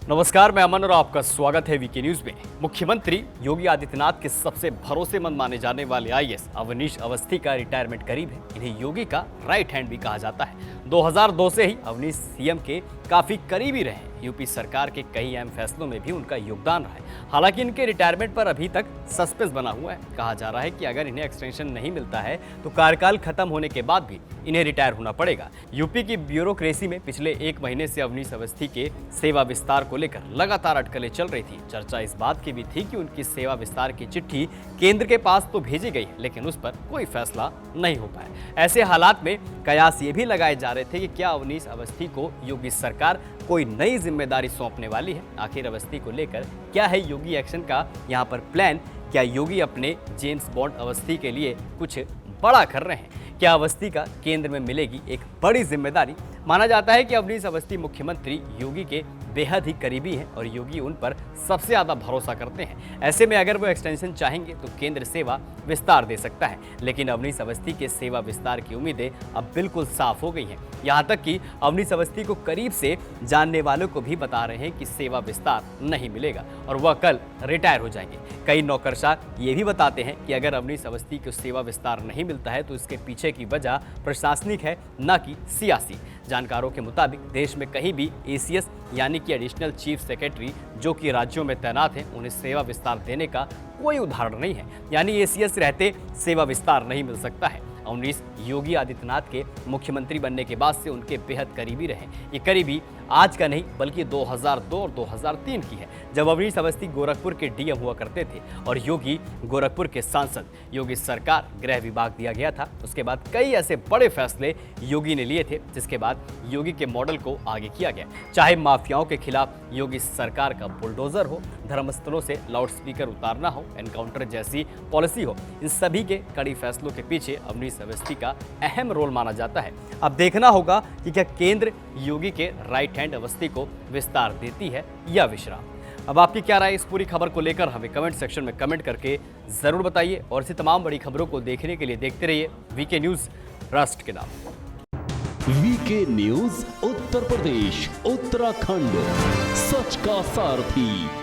नमस्कार, मैं अमन और आपका स्वागत है वीके न्यूज में। मुख्यमंत्री योगी आदित्यनाथ के सबसे भरोसेमंद माने जाने वाले आईएएस अवनीश अवस्थी का रिटायरमेंट करीब है। इन्हें योगी का राइट हैंड भी कहा जाता है। 2002 से ही अवनीश सीएम के काफी करीबी रहे। यूपी सरकार के कई अहम फैसलों में भी उनका योगदान रहा है। हालांकि इनके रिटायरमेंट पर अभी तक सस्पेंस बना हुआ है। कहा जा रहा है कि अगर इन्हें एक्सटेंशन नहीं मिलता है तो कार्यकाल खत्म होने के बाद भी इन्हें रिटायर होना पड़ेगा। यूपी की ब्यूरोक्रेसी में पिछले 1 महीने से अवनीश अवस्थी के सेवा विस्तार को लेकर लगातार अटकलें चल रही थी। चर्चा इस बात की भी थी कि उनकी सेवा विस्तार की चिट्ठी केंद्र के पास तो भेजी गई है, लेकिन उस पर कोई फैसला नहीं हो पाया। ऐसे हालात में कयास ये भी लगाए जा रहे थे कि क्या अवनीश अवस्थी को योगी सरकार कोई नई जिम्मेदारी सौंपने वाली है। आखिर अवस्थी को लेकर क्या है योगी एक्शन का यहाँ पर प्लान? क्या योगी अपने जेम्स बॉन्ड अवस्थी के लिए कुछ बड़ा कर रहे हैं? क्या अवस्थी का केंद्र में मिलेगी एक बड़ी जिम्मेदारी? माना जाता है कि अवनीश अवस्थी मुख्यमंत्री योगी के बेहद ही करीबी हैं और योगी उन पर सबसे ज़्यादा भरोसा करते हैं। ऐसे में अगर वो एक्सटेंशन चाहेंगे तो केंद्र सेवा विस्तार दे सकता है, लेकिन अवनीश अवस्थी के सेवा विस्तार की उम्मीदें अब बिल्कुल साफ हो गई हैं। यहाँ तक कि अवनीश अवस्थी को करीब से जानने वालों को भी बता रहे हैं कि सेवा विस्तार नहीं मिलेगा और वह कल रिटायर हो जाएंगे। कई नौकरशाह ये भी बताते हैं कि अगर अवनीश अवस्थी को सेवा विस्तार नहीं मिलता है तो इसके पीछे की वजह प्रशासनिक है, न कि सियासी। जानकारों के मुताबिक देश में कहीं भी एसीएस यानी कि एडिशनल चीफ सेक्रेटरी जो कि राज्यों में तैनात हैं, उन्हें सेवा विस्तार देने का कोई उदाहरण नहीं है। यानी एसीएस रहते सेवा विस्तार नहीं मिल सकता है। अवनीश योगी आदित्यनाथ के मुख्यमंत्री बनने के बाद से उनके बेहद करीबी रहे। ये करीबी आज का नहीं बल्कि 2002 और 2003 की है, जब अवनीश अवस्थी गोरखपुर के डीएम हुआ करते थे और योगी गोरखपुर के सांसद। योगी सरकार गृह विभाग दिया गया था। उसके बाद कई ऐसे बड़े फैसले योगी ने लिए थे, जिसके बाद योगी के मॉडल को आगे किया गया। चाहे माफियाओं के खिलाफ योगी सरकार का बुलडोजर हो, धर्मस्थलों से लाउडस्पीकर उतारना हो, एनकाउंटर जैसी पॉलिसी हो, इन सभी के कड़ी फैसलों के पीछे अवनीश अवस्थी का अहम रोल माना जाता है। अब देखना होगा कि क्या केंद्र योगी के राइट हैंड अवस्थी को विस्तार देती है या विश्राम। अब आपकी क्या राय इस पूरी खबर को लेकर हमें कमेंट सेक्शन में कमेंट करके जरूर बताइए और ऐसी तमाम बड़ी खबरों को देखने के लिए देखते रहिए वीके न्यूज, राष्ट्र के नाम। वीके न्यूज उत्तर प्रदेश उत्तराखंड, सच का सारथी।